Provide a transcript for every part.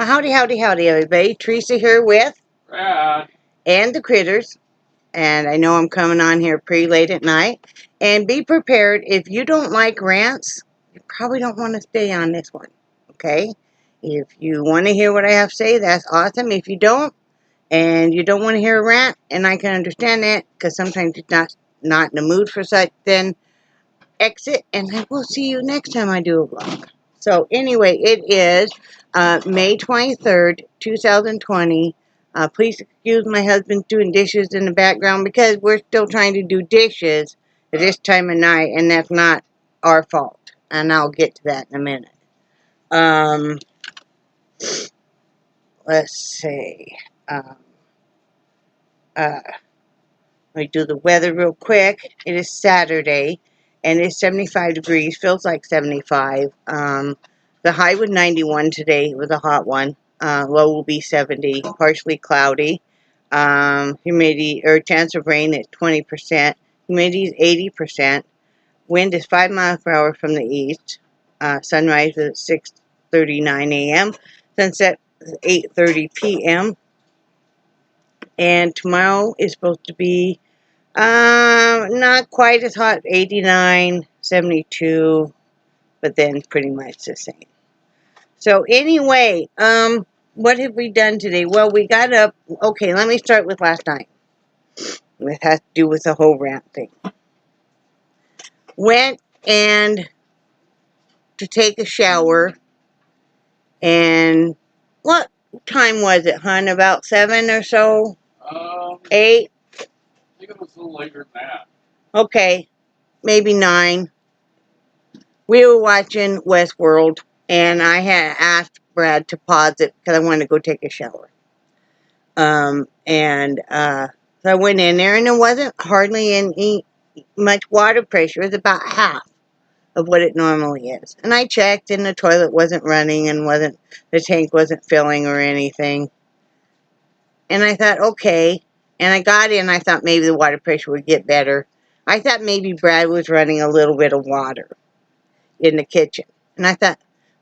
Well, howdy, howdy, howdy, everybody. Theresa here with Rant. And the Critters. And I know I'm coming on here pretty late at night. And be prepared, if you don't like rants, you probably don't want to stay on this one. Okay? If you want to hear what I have to say, that's awesome. If you don't, and you don't want to hear a rant, and I can understand that, because sometimes you're not in the mood for such, then exit, and I will see you next time I do a vlog. So anyway, it is May 23rd, 2020. Please excuse my husband doing dishes in the background because we're still trying to do dishes at this time of night, and that's not our fault. And I'll get to that in a minute. Let's see. Let me do the weather real quick. It is Saturday, and it's 75 degrees. Feels like 75. The high was 91 today. It was a hot one. Low will be 70. Partially cloudy. Humidity or chance of rain is 20%. Humidity is 80%. Wind is 5 miles per hour from the east. Sunrise is at 6:39 a.m. Sunset is 8:30 p.m. And tomorrow is supposed to be not quite as hot, 89, 72, but then pretty much the same. So anyway, what have we done today? Well, we got up, okay, let me start with last night. It has to do with the whole rant thing. Went and to take a shower, and what time was it, hon? About 7 or so? 8? I think it was a little later than that. Okay, maybe 9. We were watching Westworld, and I had asked Brad to pause it because I wanted to go take a shower. So I went in there, and there wasn't hardly any much water pressure. It was about half of what it normally is. And I checked, and the toilet wasn't running, and the tank wasn't filling or anything. And I thought, okay. And I got in, I thought maybe the water pressure would get better. I thought maybe Brad was running a little bit of water in the kitchen. And I thought,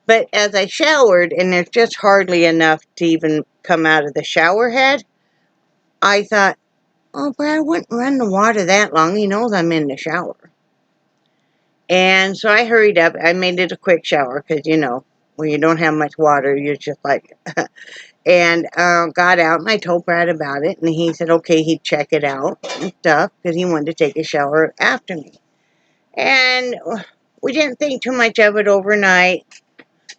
but as I showered, and there's just hardly enough to even come out of the shower head, I thought, oh, Brad wouldn't run the water that long. He knows I'm in the shower. And so I hurried up. I made it a quick shower because, you know, when you don't have much water, you're just like, and got out, and I told Brad about it, and he said, okay, he'd check it out and stuff because he wanted to take a shower after me. And we didn't think too much of it overnight.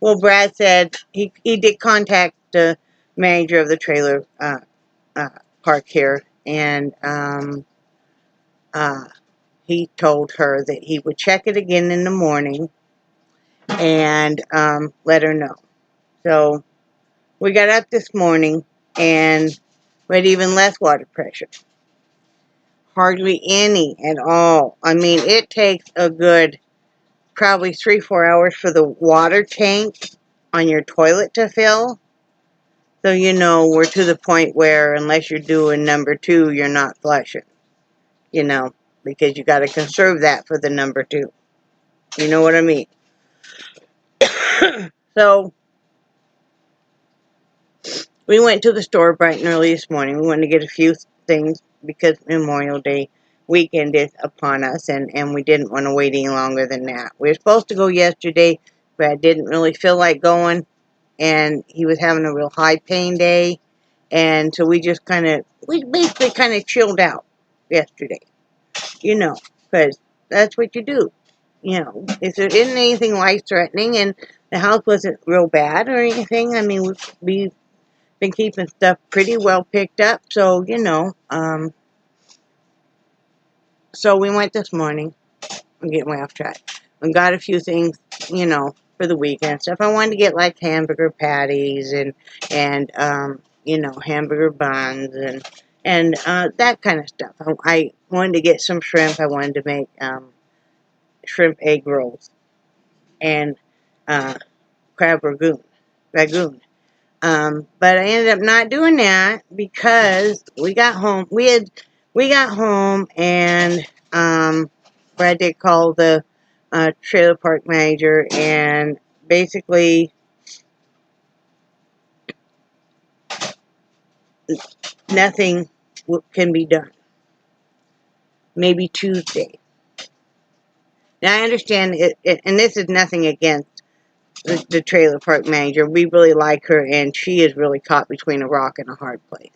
Well, Brad said he did contact the manager of the trailer park here, and he told her that he would check it again in the morning and let her know. So we got up this morning, and we had even less water pressure. Hardly any at all. I mean, it takes a good probably 3-4 hours for the water tank on your toilet to fill. So, you know, we're to the point where unless you're doing number 2, you're not flushing. You know, because you got to conserve that for the number 2. You know what I mean? So, we went to the store bright and early this morning. We wanted to get a few things because Memorial Day weekend is upon us, and we didn't want to wait any longer than that. We were supposed to go yesterday, but I didn't really feel like going, and he was having a real high pain day, and so we basically kind of chilled out yesterday, you know, because that's what you do, you know. If there isn't anything life-threatening, and the house wasn't real bad or anything, I mean, we've been keeping stuff pretty well picked up, so, you know, so we went this morning. I'm getting way off track. We got a few things, you know, for the weekend stuff. I wanted to get like hamburger patties and you know, hamburger buns and that kind of stuff. I wanted to get some shrimp. I wanted to make shrimp egg rolls and crab ragoon. But I ended up not doing that because we got home. We got home, and Brad did call the trailer park manager, and basically nothing can be done. Maybe Tuesday. Now, I understand, and this is nothing against the trailer park manager. We really like her, and she is really caught between a rock and a hard place.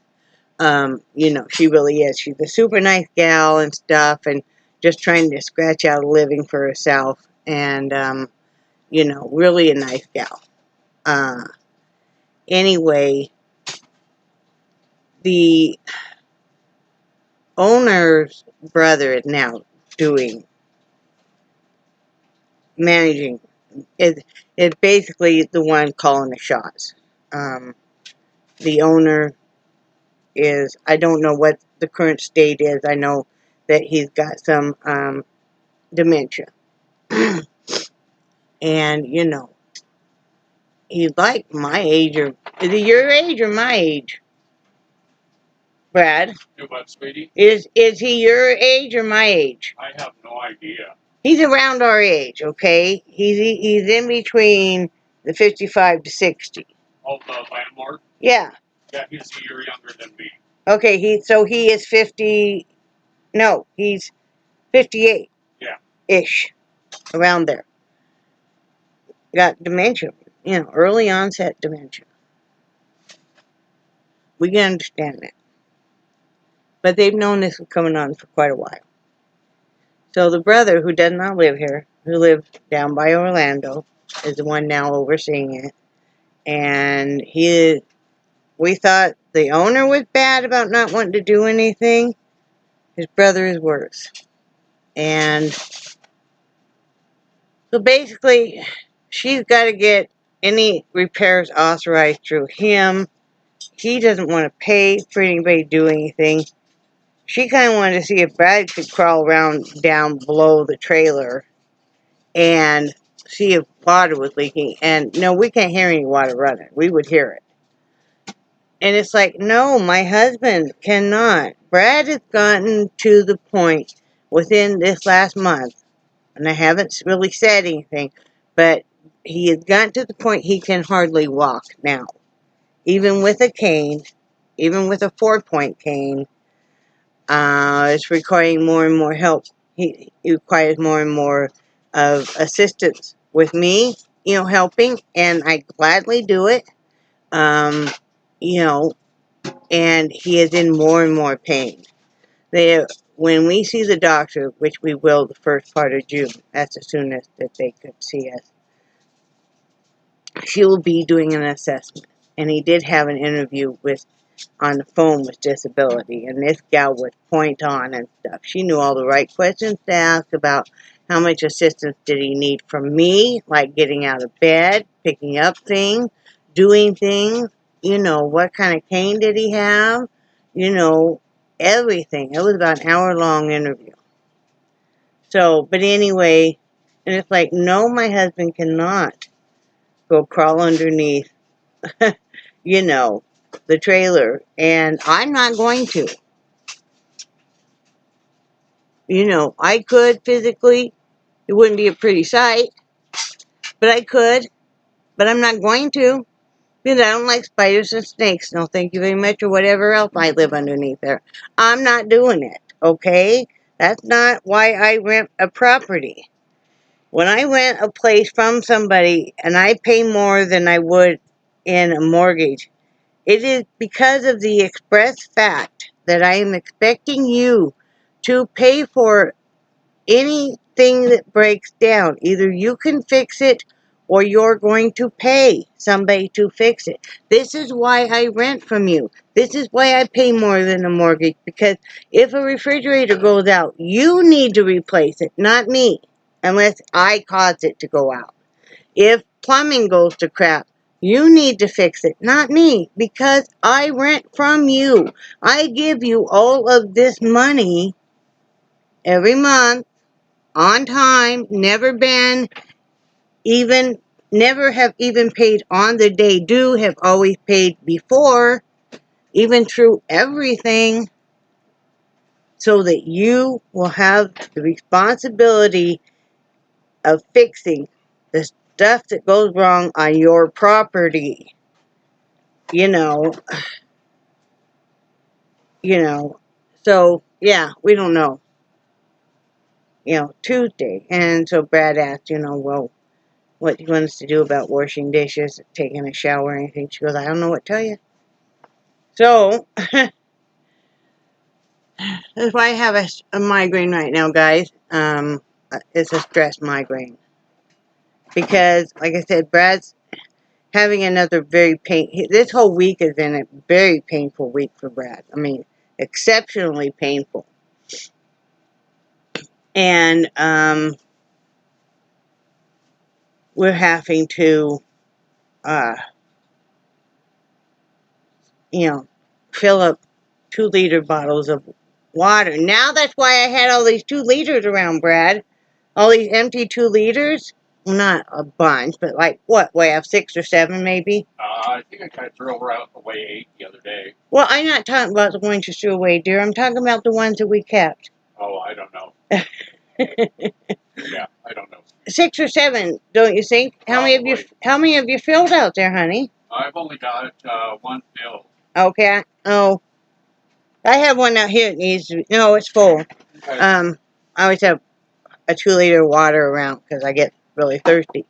You know, she really is. She's a super nice gal and stuff, and just trying to scratch out a living for herself, and, you know, really a nice gal. Anyway, the owner's brother is now managing, is basically the one calling the shots. The owner is, I don't know what the current state is. I know that he's got some dementia. And, you know, he's like my age, or is he your age or my age? Brad? Do what, sweetie? Is he your age or my age? I have no idea. He's around our age, okay? He's in between the 55 to 60. Oh, the landlord? Yeah. Yeah, he's a year younger than me. Okay, he is 50. No, he's 58. Yeah. Ish. Around there. Got dementia. You know, early onset dementia. We can understand that. But they've known this was coming on for quite a while. So the brother, who does not live here, who lived down by Orlando, is the one now overseeing it. And we thought the owner was bad about not wanting to do anything. His brother is worse. And so basically, she's got to get any repairs authorized through him. He doesn't want to pay for anybody to do anything. She kind of wanted to see if Brad could crawl around down below the trailer and see if water was leaking. And no, we can't hear any water running. We would hear it. And it's like, no, my husband cannot. Brad has gotten to the point within this last month, and I haven't really said anything, but he has gotten to the point he can hardly walk now. Even with a cane, even with a 4-point cane, it's requiring more and more help. He requires more and more of assistance with me, you know, helping, and I gladly do it. You know, and he is in more and more pain. When we see the doctor, which we will the first part of June, that's the soonest that they could see us, she will be doing an assessment. And he did have an interview on the phone with disability, and this gal was point on and stuff. She knew all the right questions to ask about how much assistance did he need from me, like getting out of bed, picking up things, doing things, you know, what kind of cane did he have, you know, everything. It was about an hour-long interview. So, but anyway, and it's like, no, my husband cannot go crawl underneath, you know, the trailer, and I'm not going to. You know, I could physically. It wouldn't be a pretty sight, but I could. But I'm not going to, because I don't like spiders and snakes. No, thank you very much, or whatever else might live underneath there. I'm not doing it, okay? That's not why I rent a property. When I rent a place from somebody and I pay more than I would in a mortgage, it is because of the express fact that I am expecting you to pay for anything that breaks down. Either you can fix it or you're going to pay somebody to fix it. This is why I rent from you. This is why I pay more than a mortgage, because if a refrigerator goes out, you need to replace it, not me, unless I caused it to go out. If plumbing goes to crap, you need to fix it, not me, because I rent from you. I give you all of this money every month, on time, never have even paid on the day due, have always paid before, even through everything, so that you will have the responsibility of fixing the stuff that goes wrong on your property. You know, you know. So, yeah, we don't know. Tuesday. And so Brad asked, well, what do you want us to do about washing dishes, taking a shower, or anything? She goes, I don't know what to tell you. So, that's why I have a migraine right now, guys. It's a stress migraine. Because, like I said, Brad's having another this whole week has been a very painful week for Brad. I mean, exceptionally painful. And, we're having to, fill up 2-liter bottles of water. Now that's why I had all these 2 liters around, Brad. All these empty 2 liters. Well, not a bunch, but like, what, we have 6 or 7 maybe? I think I kind of threw out away 8 the other day. Well, I'm not talking about the ones you threw away, dear. I'm talking about the ones that we kept. Oh, I don't know. Yeah, I don't know. 6 or 7, don't you think? How many have you filled out there, honey? I've only got 1 filled. Okay. Oh, I have one out here that needs to be, no, it's full. Okay. I always have a 2-liter of water around because I get really thirsty.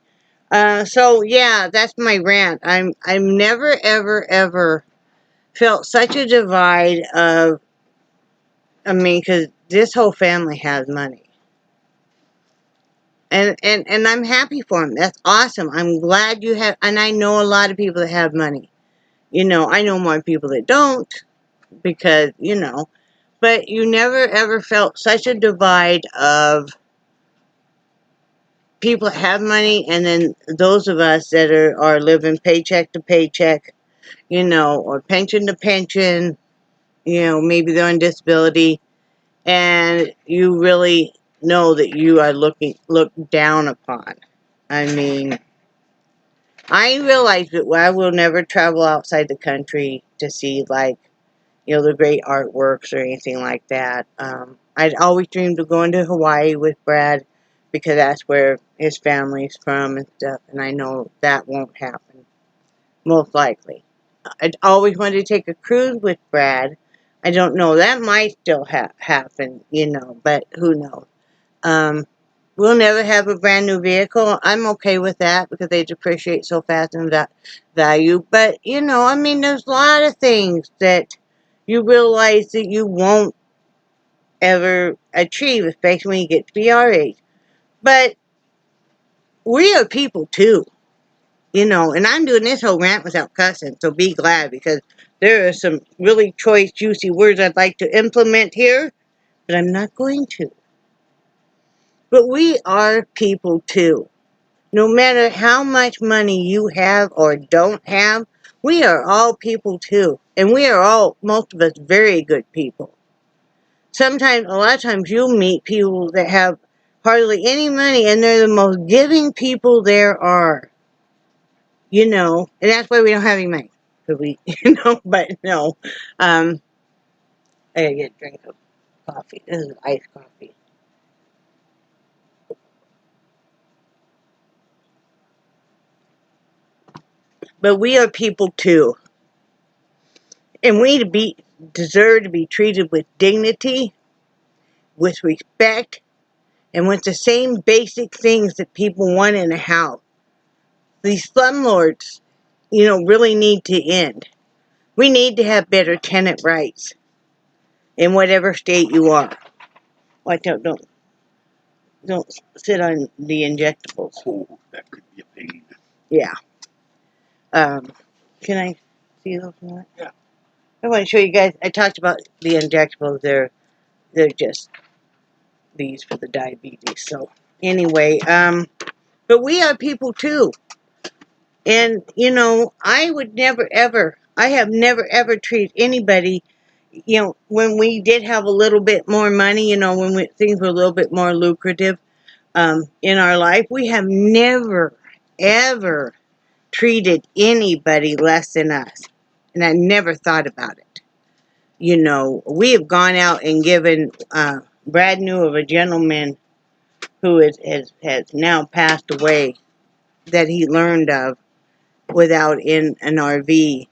So yeah, that's my rant. I'm never ever felt such a divide of, I mean, because this whole family has money. And I'm happy for them. That's awesome. I'm glad you have, and I know a lot of people that have money. I know more people that don't, because, but you never ever felt such a divide of people that have money, and then those of us that are living paycheck to paycheck, or pension to pension, maybe they're on disability, and you really know that you are looked down upon. I mean, I realize that I will never travel outside the country to see, like, the great artworks or anything like that. I'd always dreamed of going to Hawaii with Brad, because that's where his family's from and stuff, and I know that won't happen, most likely. I'd always wanted to take a cruise with Brad. I don't know, that might still happen, but who knows. We'll never have a brand new vehicle. I'm okay with that, because they depreciate so fast in value. But, I mean, there's a lot of things that you realize that you won't ever achieve, especially when you get to be our age. But we are people too, and I'm doing this whole rant without cussing, so be glad, because there are some really choice, juicy words I'd like to implement here, but I'm not going to. But we are people too. No matter how much money you have or don't have, we are all people too. And we are all, most of us, very good people. A lot of times you'll meet people that have hardly any money, and they're the most giving people there are. And that's why we don't have any money. But no. I gotta get a drink of coffee. This is iced coffee. But we are people too. And we deserve to be treated with dignity, with respect, and with the same basic things that people want in a house. These slumlords, really need to end. We need to have better tenant rights in whatever state you are. Watch out, don't sit on the injectables. Oh, that could be a pain. Yeah. Can I see those more? Yeah. I want to show you guys. I talked about the injectables. They're just these for the diabetes. So anyway, but we are people too. And, I would never ever, I have never ever treated anybody, when we did have a little bit more money, when things were a little bit more lucrative, in our life, we have never, ever treated anybody less than us. And I never thought about it. We have gone out and given, Brad knew of a gentleman who has now passed away, that he learned of, without in an RV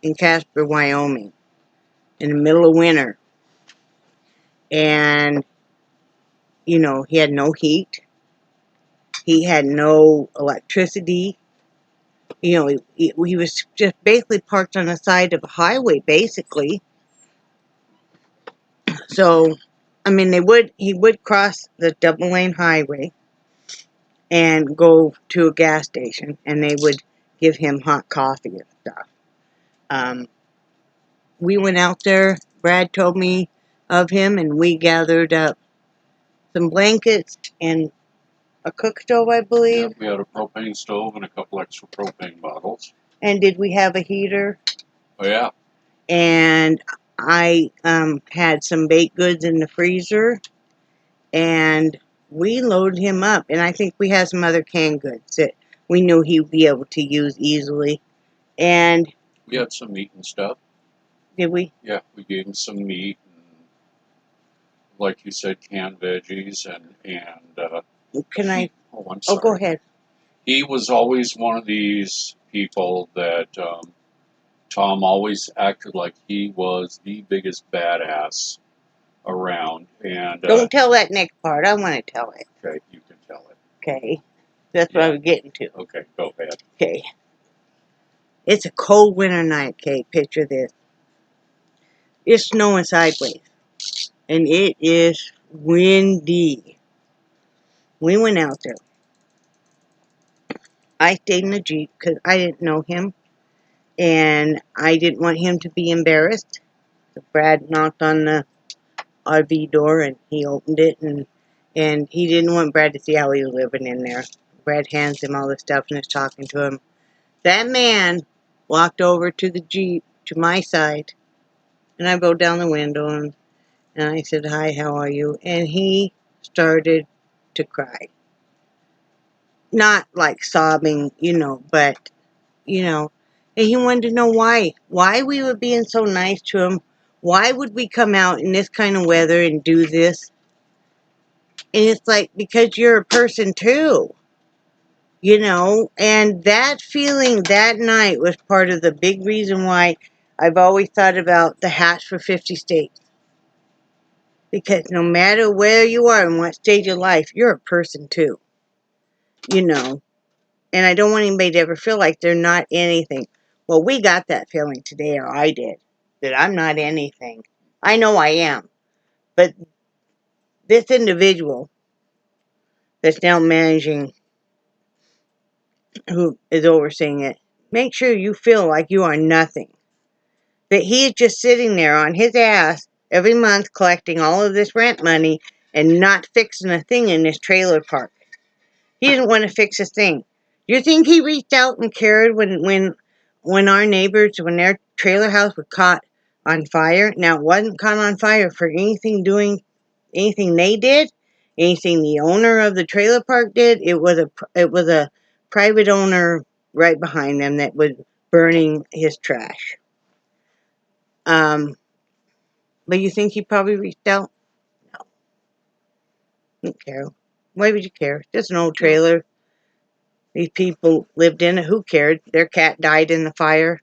in Casper, Wyoming. in the middle of winter. And, you know, he had no heat. He had no electricity. You know, he was just basically parked on the side of a highway, basically. So, I mean, he would cross the double lane highway and go to a gas station, and they would give him hot coffee and stuff. We went out there. Brad told me of him, and we gathered up some blankets and a cook stove, I Yeah, believe. we had a propane stove and a couple extra propane bottles. And did we have a heater? Oh yeah, And I had some baked goods in the freezer, and we loaded him up. And I think we had some other canned goods that we knew he would be able to use easily. And we had some meat and stuff. did we? Yeah, we gave him some meat and, like you said, canned veggies and Can I? oh, I'm Oh, sorry. go ahead. He was always one of these people that Tom always acted like he was the biggest badass around. And Don't tell that next part. I want to tell it. okay, you can tell it. Okay. That's what I Yeah. was getting to. Okay, go ahead. Okay. It's a cold winter night, okay? Picture this. It's snowing sideways. And it is windy. We went out there. I stayed in the Jeep because I didn't know him. And I didn't want him to be embarrassed. So Brad knocked on the RV door and he opened it. And he didn't want Brad to see how he was living in there. Brad hands him all the stuff and is talking to him. That man walked over to the Jeep to my side. And I rolled down the window and I said, "Hi, how are you?" And he started to cry. Not like sobbing, you know, but, you know. And he wanted to know why. Why we were being so nice to him. Why would we come out in this kind of weather and do this? And it's like, because you're a person too. You know, and that feeling that night was part of the big reason why I've always thought about the Hatch for 50 States. Because no matter where you are and what stage of life, you're a person too. You know, and I don't want anybody to ever feel like they're not anything. Well, we got that feeling today, or I did, that I'm not anything. I know I am. But this individual that's now managing, who is overseeing it, make sure you feel like you are nothing. That he is just sitting there on his ass every month collecting all of this rent money and not fixing a thing in this trailer park. He didn't want to fix a thing. You think he reached out and cared when our neighbors, when their trailer house was caught on fire? Now, it wasn't caught on fire for anything they did, anything the owner of the trailer park did. It was a private owner right behind them that was burning his trash. But you think he probably reached out? No. Didn't care. Why would you care? Just an old trailer. These people lived in it. Who cared? Their cat died in the fire.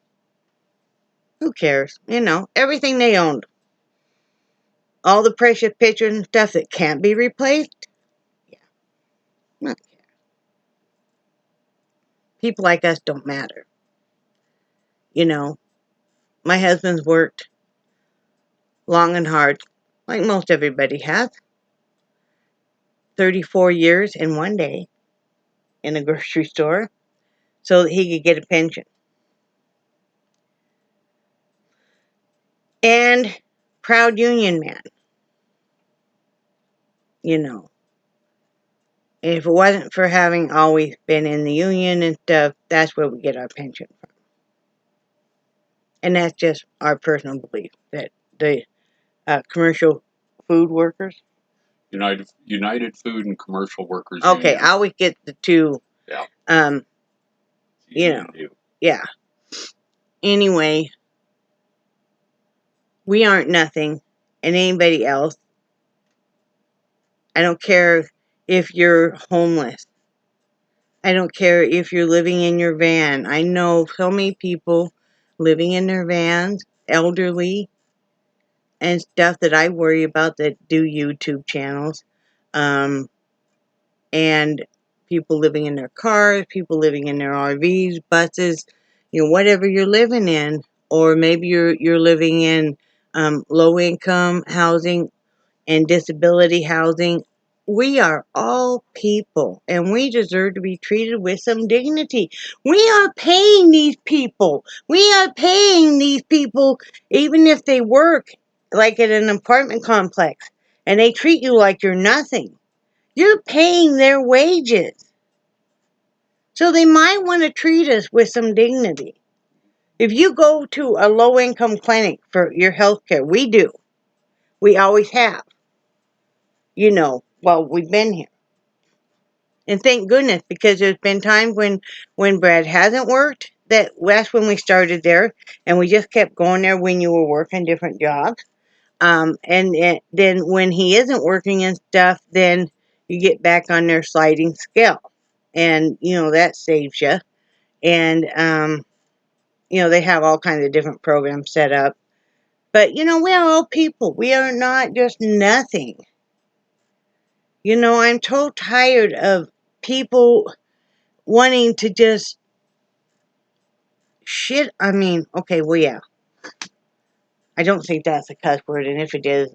Who cares? You know, everything they owned. All the precious pictures and stuff that can't be replaced. Yeah. Not care. People like us don't matter. You know, my husband's worked long and hard, like most everybody has. 34 years in one day in a grocery store so that he could get a pension. And proud union man, you know. And if it wasn't for having always been in the union and stuff, that's where we get our pension from. And that's just our personal belief that the commercial food workers. United Food and Commercial Workers Okay, Union. I always get the two. Yeah. You know. Yeah. Anyway, we aren't nothing, and anybody else. I don't care if you're homeless. I don't care if you're living in your van. I know so many people living in their vans, elderly, and stuff that I worry about that do YouTube channels. And people living in their cars, people living in their RVs, buses, whatever you're living in, or maybe you're living in low income housing and disability housing. We are all people, and we deserve to be treated with some dignity. We are paying these people. We are paying these people, even if they work like at an apartment complex, and they treat you like you're nothing. You're paying their wages. So they might want to treat us with some dignity. If you go to a low-income clinic for your health care, we do. We always have. While we've been here. And thank goodness, because there's been times when Brad hasn't worked, that's when we started there, and we just kept going there when you were working different jobs. Then when he isn't working and stuff, then you get back on their sliding scale. And, that saves you. And, they have all kinds of different programs set up. But, we are all people. We are not just nothing. I'm so tired of people wanting to just shit. I mean, okay, well, yeah. I don't think that's a cuss word. And if it is,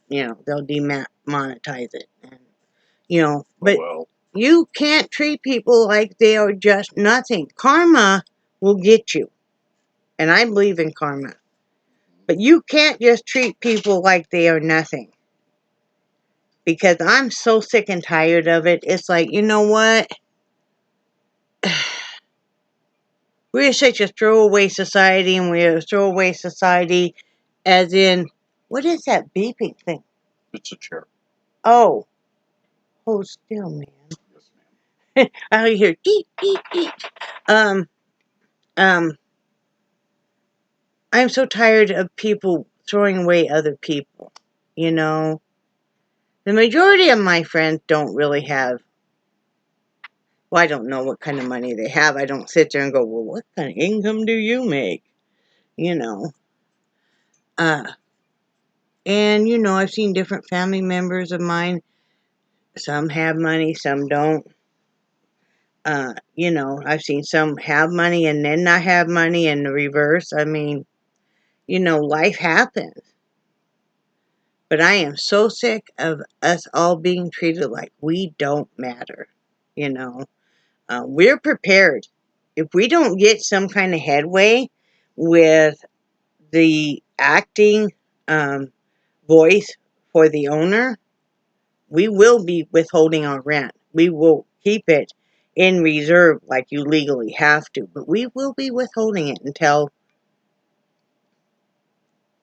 they'll demonetize it. And, but Well, you can't treat people like they are just nothing. Karma will get you. And I believe in karma. But you can't just treat people like they are nothing. Because I'm so sick and tired of it. It's like, you know what? We're such a throwaway society, and we're a throwaway society as in, what is that beeping thing? it's a chair. Oh. Hold still, man. Yes, ma'am. I hear deep, deep, deep. Um, I'm so tired of people throwing away other people. The majority of my friends don't really have. Well, I don't know what kind of money they have. I don't sit there and go, well, what kind of income do you make? You know. And I've seen different family members of mine. Some have money, some don't. I've seen some have money and then not have money, and the reverse. I mean, life happens. But I am so sick of us all being treated like we don't matter. We're prepared. If we don't get some kind of headway with the acting voice for the owner, we will be withholding our rent. We will keep it in reserve like you legally have to, but we will be withholding it until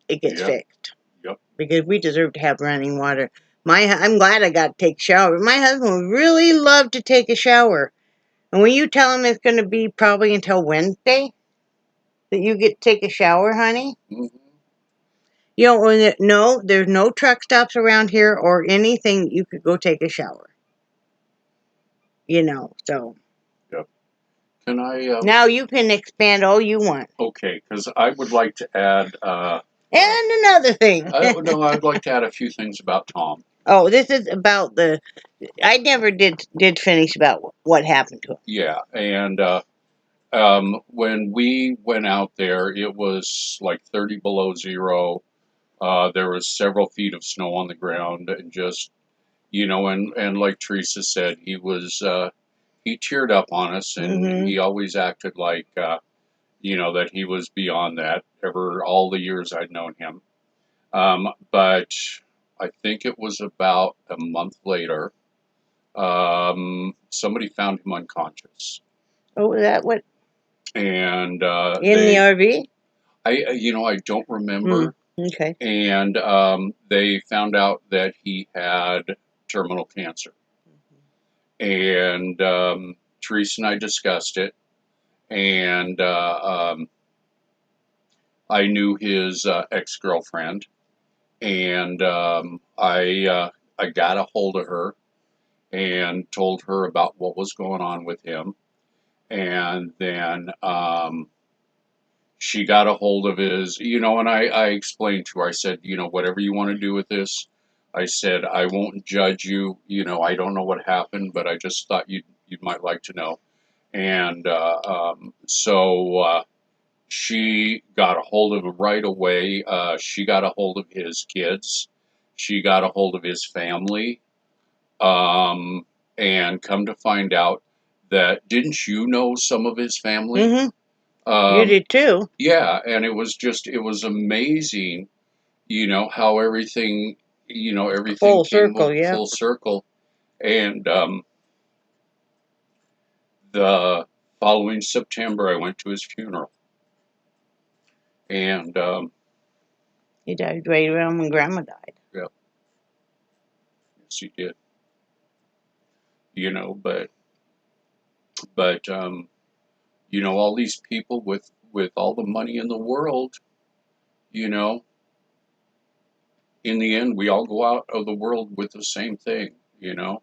it gets fixed. Yep. Because we deserve to have running water. I'm glad I got to take a shower. My husband would really love to take a shower. And when you tell him it's going to be probably until Wednesday that you get to take a shower, honey, no, there's no truck stops around here or anything you could go take a shower. So. Yep. Can I? Now you can expand all you want. Okay, because I would like to add. And another thing. No, I'd like to add a few things about Tom. Oh, this is about I never did finish about what happened to him. Yeah, and when we went out there, it was like 30 below zero. There was several feet of snow on the ground, and just and like Theresa said, he cheered up on us, and he always acted like that he was beyond that. All the years I'd known him, but I think it was about a month later, somebody found him unconscious. Oh, that what? And in the RV? I don't remember. Okay. And they found out that he had terminal cancer. And Theresa and I discussed it, and I knew his ex-girlfriend, and I got a hold of her and told her about what was going on with him, and then she got a hold of his, and I explained to her, I said, whatever you want to do with this, I said, I won't judge you. I don't know what happened, but I just thought you might like to know. And so she got a hold of him right away. She got a hold of his kids. She got a hold of his family. Um, and come to find out that, didn't you know some of his family? Mm-hmm. You Um, did too. yeah, and it was amazing, how everything Full came circle, yeah. full circle. And the following September, I went to his funeral. And He died right around when Grandma died. yeah, yes, he did. But all these people with all the money in the world, you know, in the end, we all go out of the world with the same thing. Your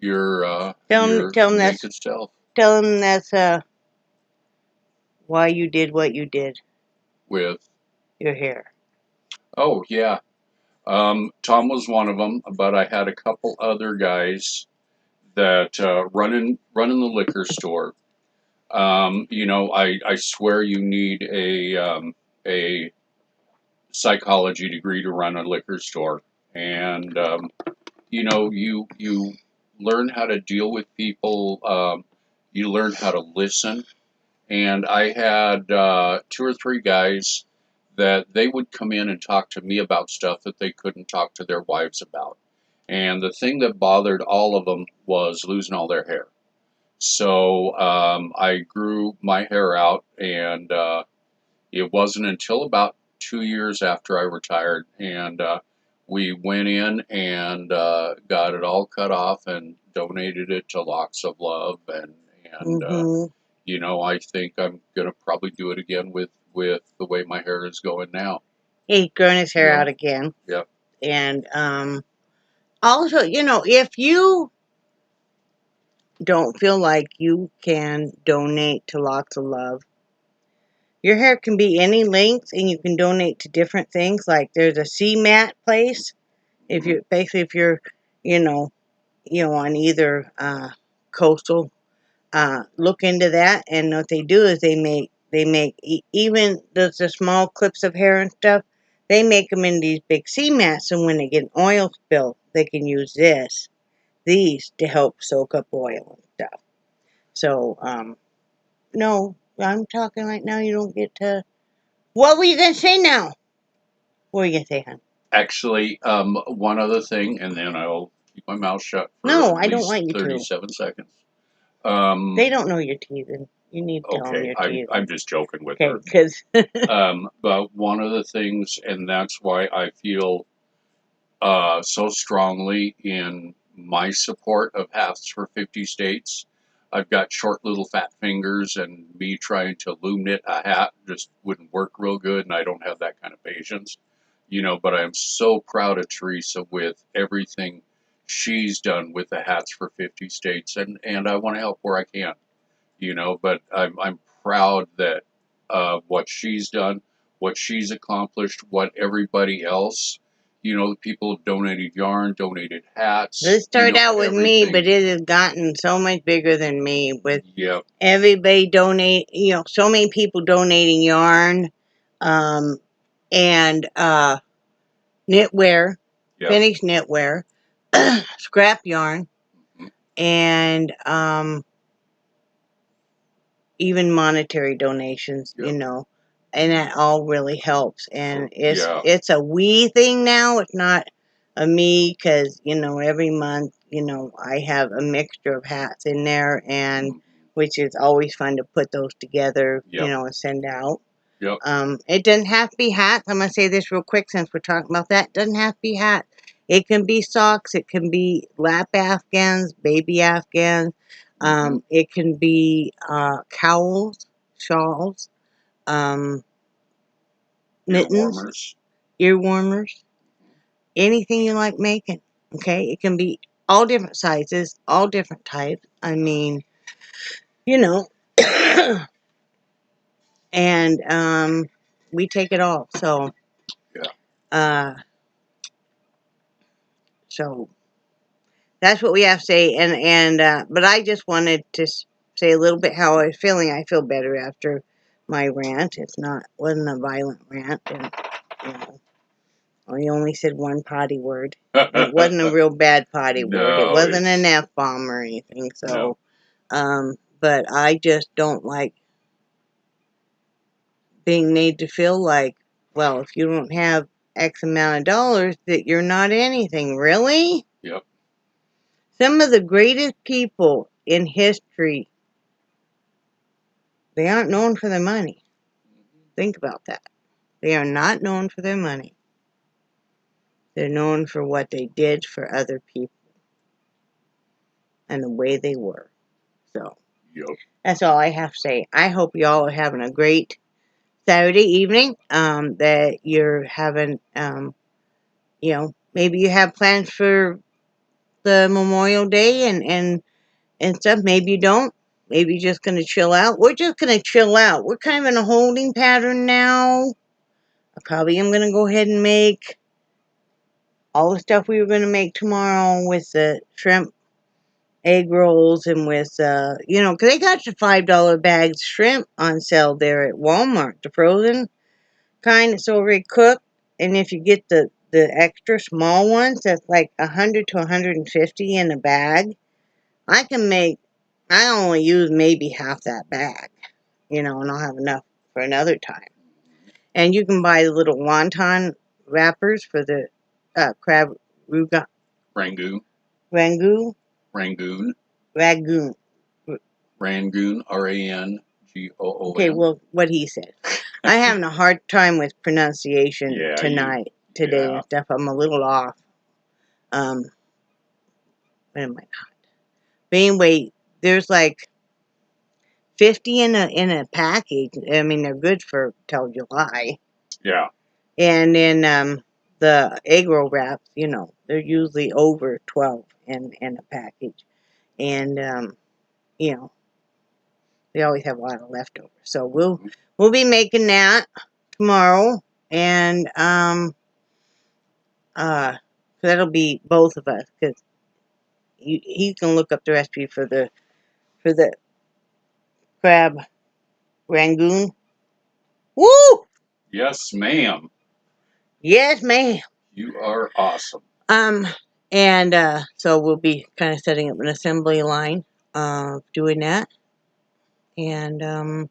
your Tell him that's naked self why you did what you did. with. Your hair. Oh yeah. Tom was one of them, but I had a couple other guys that running the liquor store. I swear you need a psychology degree to run a liquor store, and you learn how to deal with people. You learn how to listen, and I had two or three guys that they would come in and talk to me about stuff that they couldn't talk to their wives about. And the thing that bothered all of them was losing all their hair. So I grew my hair out, and it wasn't until about 2 years after I retired, and we went in and got it all cut off and donated it to Locks of Love, and Mm-hmm. I think I'm gonna probably do it again with the way my hair is going now. He's growing his hair Yeah. out again. Yep. And also, if you don't feel like you can donate to Lots of Love, your hair can be any length and you can donate to different things. Like there's a CMAT place. If you're, you know, on either coastal, look into that. And what they do is they make even the small clips of hair and stuff. They make them in these big CMATs, and when they get an oil spill, they can use these to help soak up oil and stuff. So, no, I'm talking right now. You don't get to. What were you gonna say now? What were you gonna say, hon? Actually, one other thing, and then I'll keep my mouth shut for No, at I don't least want you to. 37 seconds. They don't know you're teasing. You need to tell them Okay, you're I'm teasing. just joking with Okay, her. because But one of the things, and that's why I feel so strongly in my support of hats for 50 states. I've got short little fat fingers, and me trying to loom knit a hat just wouldn't work real good, and I don't have that kind of patience. But I'm so proud of Theresa with everything she's done with the hats for 50 states, and I want to help where I can. But I'm proud that what she's done, what she's accomplished, what everybody else, the people have donated yarn, donated hats, this started out with me, everything. but it has gotten so much bigger than me. With Yep, everybody donate, so many people donating yarn, and knitwear, yep. finished knitwear, scrap yarn, Mhm. and even monetary donations, Yep. and that all really helps. And Yeah. it's a we thing now. It's not a me, because every month I have a mixture of hats in there, and Mhm. which is always fun to put those together, Yep. and send out. Yep. It doesn't have to be hats. I'm gonna say this real quick since we're talking about that. It doesn't have to be hats. It can be socks. It can be lap Afghans, baby Afghans. Mhm. It can be cowls, shawls, um, Ear mittens, warmers. ear warmers, anything you like making. Okay, it can be all different sizes, all different types. I mean, you know, and we take it all. So, so that's what we have to say. But I just wanted to say a little bit how I was feeling. I feel better after my rant. Wasn't a violent rant, and you know, I only said one potty word. It wasn't a real bad potty word. It wasn't an F-bomb or anything. So, but I just don't like being made to feel like, well, if you don't have X amount of dollars, that you're not anything. Really? Yep. Some of the greatest people in history, they aren't known for their money. Think about that. They are not known for their money. They're known for what they did for other people and the way they were. So, that's all I have to say. I hope y'all are having a great Saturday evening, that you're having, maybe you have plans for the Memorial Day and stuff. Maybe you don't. Maybe you're just going to chill out. We're just going to chill out. We're kind of in a holding pattern now. I probably am going to go ahead and make all the stuff we were going to make tomorrow with the shrimp egg rolls and with, because they got the $5 bags shrimp on sale there at Walmart, the frozen kind. It's already cooked. And if you get the extra small ones, that's like 100 to 150 in a bag. I only use maybe half that bag, and I'll have enough for another time. And you can buy the little wonton wrappers for the crab Rangoon. Rangoon. Rangoon. Rangoon. Rangoon. RANGOON. Okay, well, what he said. I'm having a hard time with pronunciation today and stuff. I'm a little off. But am I not? But anyway, there's like 50 in a package. I mean, they're good for till July. Yeah. And then the egg roll wraps, they're usually over 12 in a package. And they always have a lot of leftovers. So we'll be making that tomorrow, and that'll be both of us, because he's gonna look up the recipe for the crab rangoon. Woo! Yes, ma'am. Yes, ma'am. You are awesome. And so we'll be kind of setting up an assembly line of doing that. And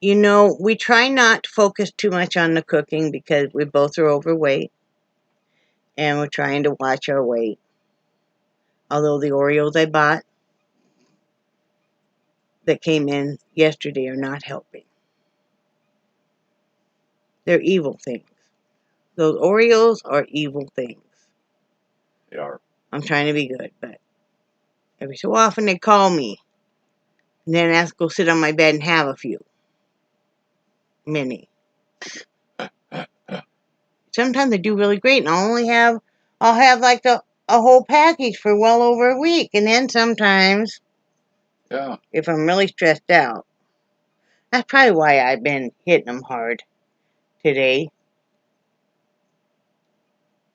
we try not to focus too much on the cooking because we both are overweight, and we're trying to watch our weight. Although the Oreos I bought that came in yesterday are not helping. They're evil things. Those Oreos are evil things. They are. I'm trying to be good, but every so often they call me and then ask to go sit on my bed and have a few. Many. Sometimes they do really great, and I'll have like a whole package for well over a week. And then sometimes, if I'm really stressed out, that's probably why I've been hitting them hard today.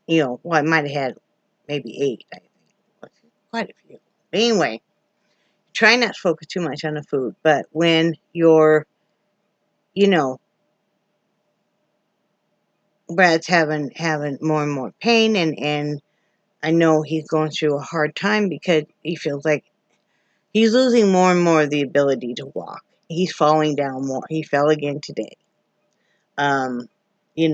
I might have had maybe 8, I think. Quite a few. But anyway, try not to focus too much on the food. But when you're, Brad's having more and more pain, and I know he's going through a hard time because he feels like he's losing more and more of the ability to walk. He's falling down more. He fell again today. And you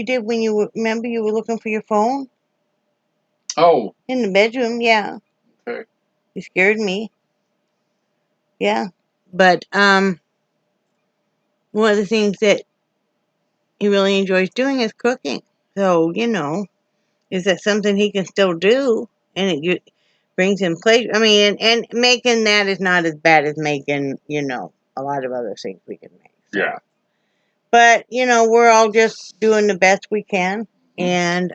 did when remember you were looking for your phone? Oh. In the bedroom, yeah. Okay. You scared me. Yeah. But, one of the things that he really enjoys doing is cooking. So, is that something he can still do? And it brings him pleasure. I mean, and making that is not as bad as making, a lot of other things we can make. So. Yeah. But, we're all just doing the best we can. And,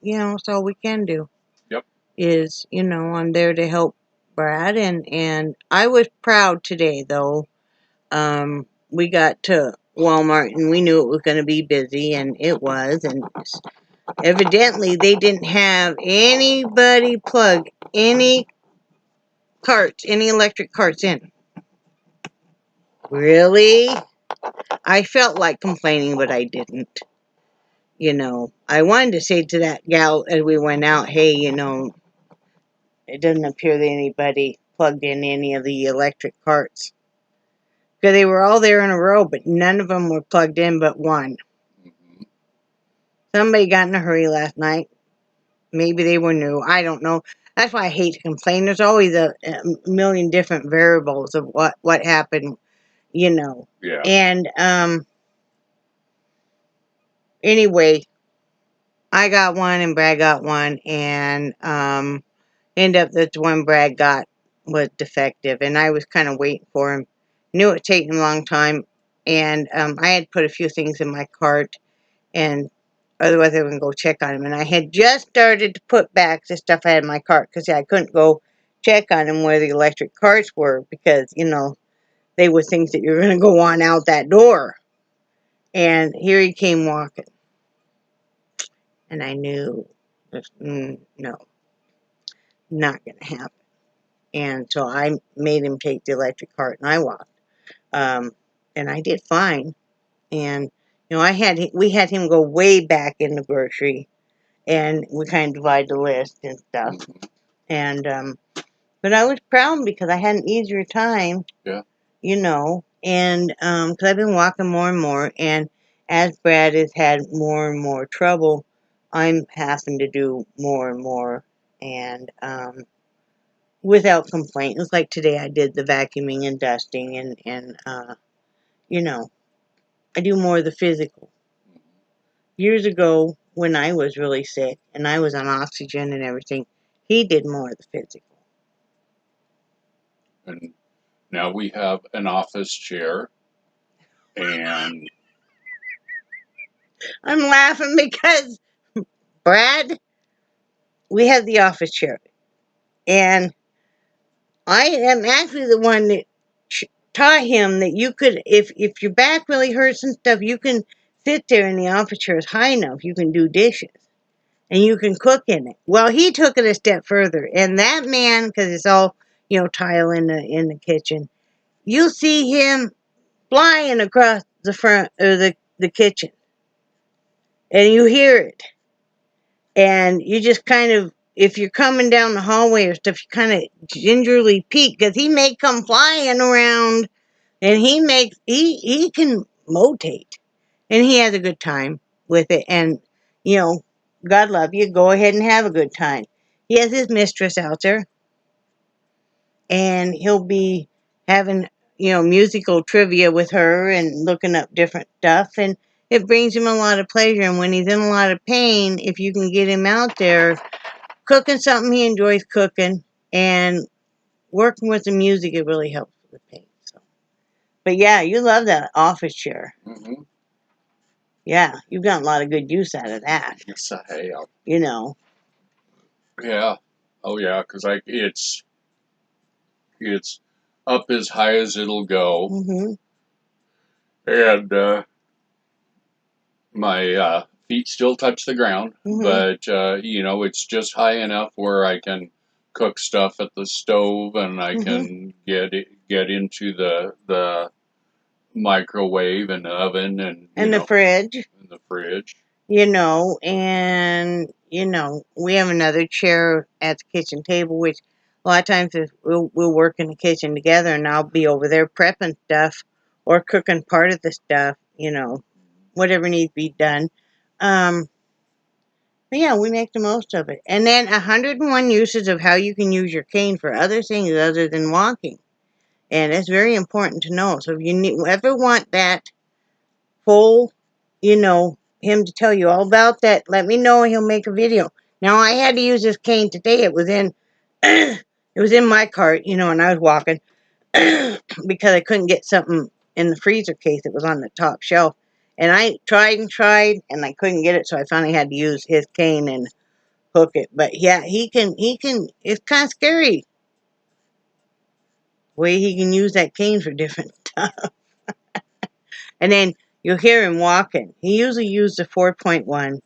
that's all we can do. Yep. Is, I'm there to help Brad, and I was proud today, though. We got to Walmart, and we knew it was going to be busy, and it was, and evidently they didn't have anybody plug any carts, any electric carts in. Really? I felt like complaining, but I didn't. I wanted to say to that gal as we went out, hey, it doesn't appear that anybody plugged in any of the electric carts. Because they were all there in a row, but none of them were plugged in but one. Mm-hmm. Somebody got in a hurry last night. Maybe they were new. I don't know. That's why I hate to complain. There's always a million different variables of what happened, Yeah. And anyway, I got one and Brad got one, and ended up that the one Brad got was defective, and I was kind of waiting for him. Knew it would take him a long time, and I had put a few things in my cart, and otherwise I wouldn't go check on him. And I had just started to put back the stuff I had in my cart, because I couldn't go check on him where the electric carts were, because, they were things that you're going to go on out that door. And here he came walking. And I knew, no, not going to happen. And so I made him take the electric cart, and I walked. And I did fine. And, we had him go way back in the grocery, and we kind of divided the list and stuff. Mm-hmm. And, but I was proud because I had an easier time. Yeah. And, because I've been walking more and more, and as Brad has had more and more trouble, I'm having to do more and more, and, without complaint. It was like today I did the vacuuming and dusting, and I do more of the physical. Years ago, when I was really sick, and I was on oxygen and everything, he did more of the physical. And now we have an office chair, and I'm laughing because, Brad, we have the office chair, and I am actually the one that taught him that you could, if your back really hurts and stuff, you can sit there in the office chair. It's high enough, you can do dishes, and you can cook in it. Well, he took it a step further, and that man, because it's all, tile in the kitchen, you'll see him flying across the front or the kitchen, and you hear it, and you just kind of, if you're coming down the hallway or stuff, you kind of gingerly peek, because he may come flying around, and he can motate, and he has a good time with it, and God love you, go ahead and have a good time. He has his mistress out there, and he'll be having musical trivia with her and looking up different stuff, and it brings him a lot of pleasure. And when he's in a lot of pain, if you can get him out there cooking something he enjoys cooking and working with the music, it really helps with the pain. So, but yeah, you love that office chair. mm-hmm. Yeah, you've gotten a lot of good use out of that. Yes, I have. Yeah. Oh yeah, because it's up as high as it'll go, Mm-hmm. and my feet still touch the ground, Mm-hmm. but it's just high enough where I can cook stuff at the stove, and I can get into the microwave and oven and the fridge. in the fridge. And we have another chair at the kitchen table, which a lot of times we'll work in the kitchen together, and I'll be over there prepping stuff or cooking part of the stuff, whatever needs to be done. But yeah, we make the most of it. And then 101 uses of how you can use your cane for other things other than walking. And it's very important to know. So if you ever want that full, him to tell you all about that, let me know and he'll make a video. Now, I had to use this cane today. It was in it was in my cart, and I was walking because I couldn't get something in the freezer case. It was on the top shelf. And I tried and tried, and I couldn't get it, so I finally had to use his cane and hook it. But yeah, he can, it's kind of scary way he can use that cane for different stuff. And then you'll hear him walking. He usually used the 4.1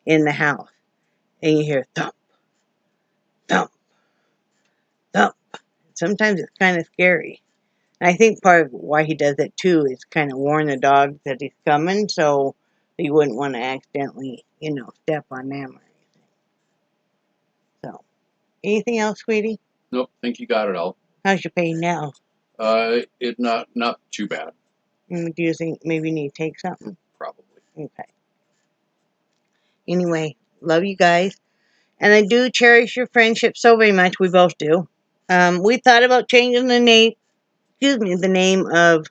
in the house. And you hear thump, thump, thump. Sometimes it's kind of scary. And I think part of why he does it too is kind of warn the dogs that he's coming, so you wouldn't want to accidentally, step on them or anything. So, anything else, sweetie? Nope, think you got it all. How's your pain now? It not too bad. Do you think maybe you need to take something? Probably. Okay. Anyway, love you guys. And I do cherish your friendship so very much. We both do. We thought about changing the name, the name of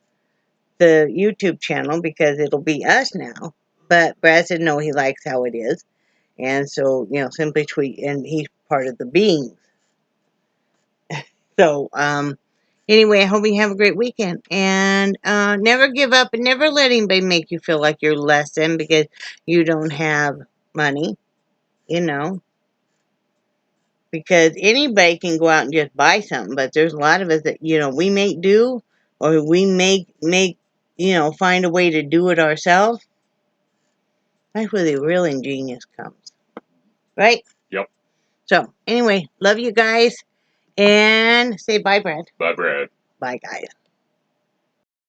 the YouTube channel because it'll be us now. But Brad said no, he likes how it is. And so, simply tweet, and he's part of the beings. So, anyway, I hope you have a great weekend. And never give up and never let anybody make you feel like you're less than because you don't have money, Because anybody can go out and just buy something, but there's a lot of us that, we make do or we make find a way to do it ourselves. That's where the real ingenious comes. Right? Yep. So, anyway, love you guys. And say bye, Brad. Bye, Brad. Bye, guys.